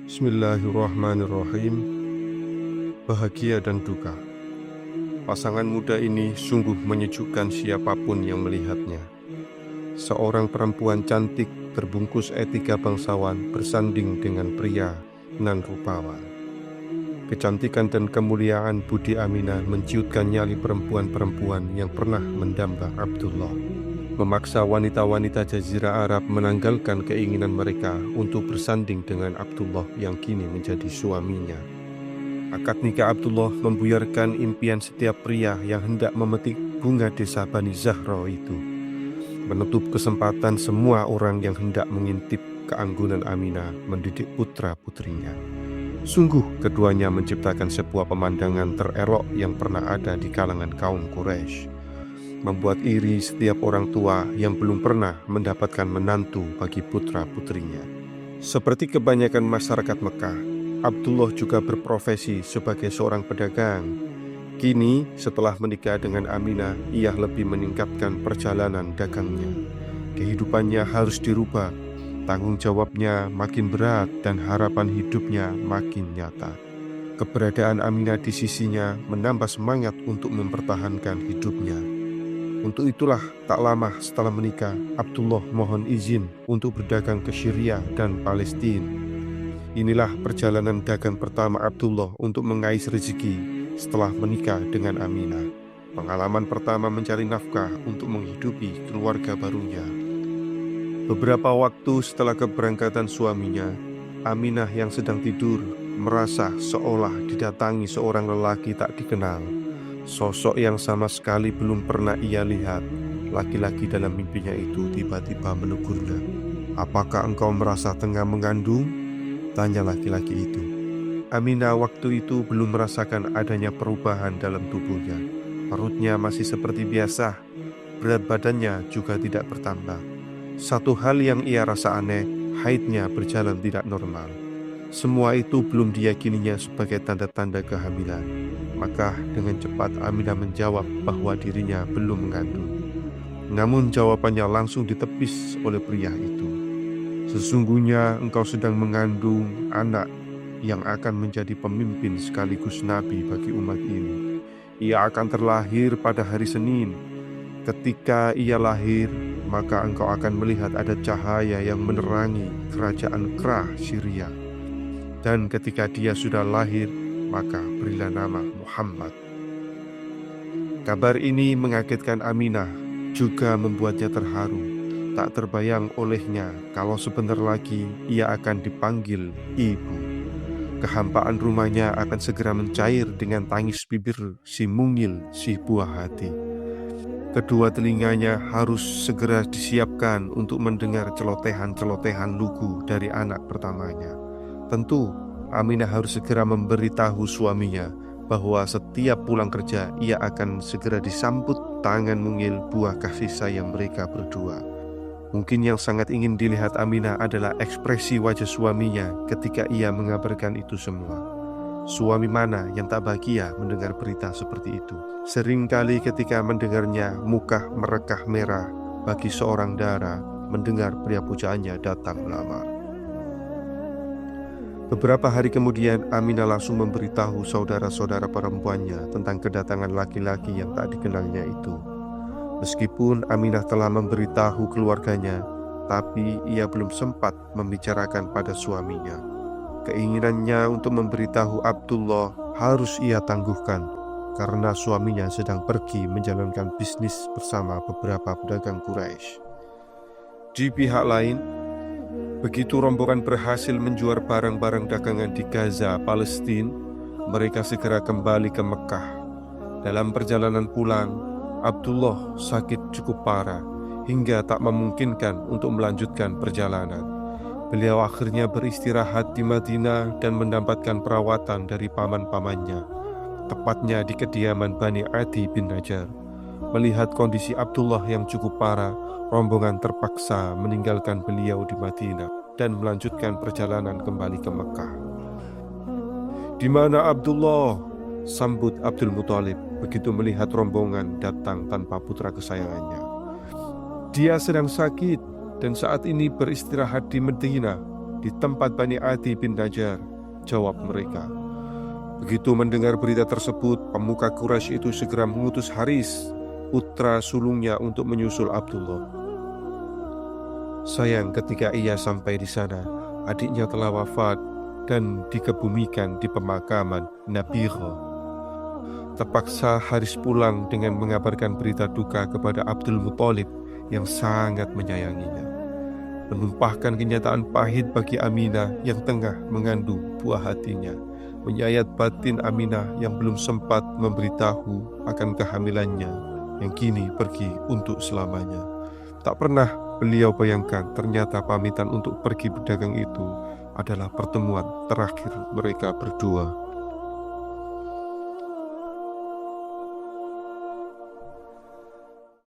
Bismillahirrahmanirrahim. Bahagia dan duka. Pasangan muda ini sungguh menyejukkan siapapun yang melihatnya. Seorang perempuan cantik terbungkus etika bangsawan bersanding dengan pria nan rupawan. Kecantikan dan kemuliaan Budi Aminah menciutkan nyali perempuan-perempuan yang pernah mendamba Abdullah, memaksa wanita-wanita Jazirah Arab menanggalkan keinginan mereka untuk bersanding dengan Abdullah yang kini menjadi suaminya. Akad nikah Abdullah membuyarkan impian setiap pria yang hendak memetik bunga desa Bani Zahra itu, menutup kesempatan semua orang yang hendak mengintip keanggunan Aminah mendidik putra-putrinya. Sungguh keduanya menciptakan sebuah pemandangan terelok yang pernah ada di kalangan kaum Quraisy, membuat iri setiap orang tua yang belum pernah mendapatkan menantu bagi putra-putrinya. Seperti kebanyakan masyarakat Mekah, Abdullah juga berprofesi sebagai seorang pedagang. Kini setelah menikah dengan Aminah, ia lebih meningkatkan perjalanan dagangnya. Kehidupannya harus dirubah, tanggung jawabnya makin berat dan harapan hidupnya makin nyata. Keberadaan Aminah di sisinya menambah semangat untuk mempertahankan hidupnya. Untuk itulah tak lama setelah menikah, Abdullah mohon izin untuk berdagang ke Syria dan Palestina. Inilah perjalanan dagang pertama Abdullah untuk mengais rezeki setelah menikah dengan Aminah. Pengalaman pertama mencari nafkah untuk menghidupi keluarga barunya. Beberapa waktu setelah keberangkatan suaminya, Aminah yang sedang tidur merasa seolah didatangi seorang lelaki tak dikenal. Sosok yang sama sekali belum pernah ia lihat. Laki-laki dalam mimpinya itu tiba-tiba menegurnya. "Apakah engkau merasa tengah mengandung?" tanya laki-laki itu. Aminah waktu itu belum merasakan adanya perubahan dalam tubuhnya. Perutnya masih seperti biasa, berat badannya juga tidak bertambah. Satu hal yang ia rasa aneh, haidnya berjalan tidak normal. Semua itu belum diyakininya sebagai tanda-tanda kehamilan. Maka dengan cepat Aminah menjawab bahwa dirinya belum mengandung. Namun jawabannya langsung ditepis oleh pria itu. "Sesungguhnya engkau sedang mengandung anak yang akan menjadi pemimpin sekaligus nabi bagi umat ini. Ia akan terlahir pada hari Senin. Ketika ia lahir, maka engkau akan melihat ada cahaya yang menerangi kerajaan Krah Syria. Dan ketika dia sudah lahir, maka berilah nama Muhammad." Kabar ini mengagetkan Aminah, juga membuatnya terharu. Tak terbayang olehnya kalau sebentar lagi ia akan dipanggil ibu. Kehampaan rumahnya akan segera mencair dengan tangis bibir si mungil, si buah hati. Kedua telinganya harus segera disiapkan untuk mendengar celotehan-celotehan lugu dari anak pertamanya. Tentu Aminah harus segera memberitahu suaminya bahwa setiap pulang kerja ia akan segera disambut tangan mungil buah kasih sayang mereka berdua. Mungkin yang sangat ingin dilihat Aminah adalah ekspresi wajah suaminya ketika ia mengabarkan itu semua. Suami mana yang tak bahagia mendengar berita seperti itu? Seringkali ketika mendengarnya, muka merekah merah bagi seorang dara mendengar pria pujaannya datang melamar. Beberapa hari kemudian, Aminah langsung memberitahu saudara-saudara perempuannya tentang kedatangan laki-laki yang tak dikenalnya itu. Meskipun Aminah telah memberitahu keluarganya, tapi ia belum sempat membicarakan pada suaminya. Keinginannya untuk memberitahu Abdullah harus ia tangguhkan karena suaminya sedang pergi menjalankan bisnis bersama beberapa pedagang Quraisy. Di pihak lain, begitu rombongan berhasil menjual barang-barang dagangan di Gaza, Palestina, mereka segera kembali ke Mekah. Dalam perjalanan pulang, Abdullah sakit cukup parah hingga tak memungkinkan untuk melanjutkan perjalanan. Beliau akhirnya beristirahat di Madinah dan mendapatkan perawatan dari paman-pamannya, tepatnya di kediaman Bani Adi bin Najjar. Melihat kondisi Abdullah yang cukup parah, rombongan terpaksa meninggalkan beliau di Madinah dan melanjutkan perjalanan kembali ke Mekah. "Di mana Abdullah?" sambut Abdul Muthalib begitu melihat rombongan datang tanpa putra kesayangannya. "Dia sedang sakit dan saat ini beristirahat di Madinah," di tempat Bani Adi bin Najjar, jawab mereka. Begitu mendengar berita tersebut, pemuka Quraisy itu segera mengutus Haris, putra sulungnya, untuk menyusul Abdullah. Sayang, ketika ia sampai di sana, adiknya telah wafat dan dikebumikan di pemakaman Nabigha. Terpaksa Haris pulang dengan mengabarkan berita duka kepada Abdul Muthalib yang sangat menyayanginya, menumpahkan kenyataan pahit bagi Aminah yang tengah mengandung buah hatinya, menyayat batin Aminah yang belum sempat memberitahu akan kehamilannya yang kini pergi untuk selamanya. Tak pernah beliau bayangkan ternyata pamitan untuk pergi berdagang itu adalah pertemuan terakhir mereka berdua.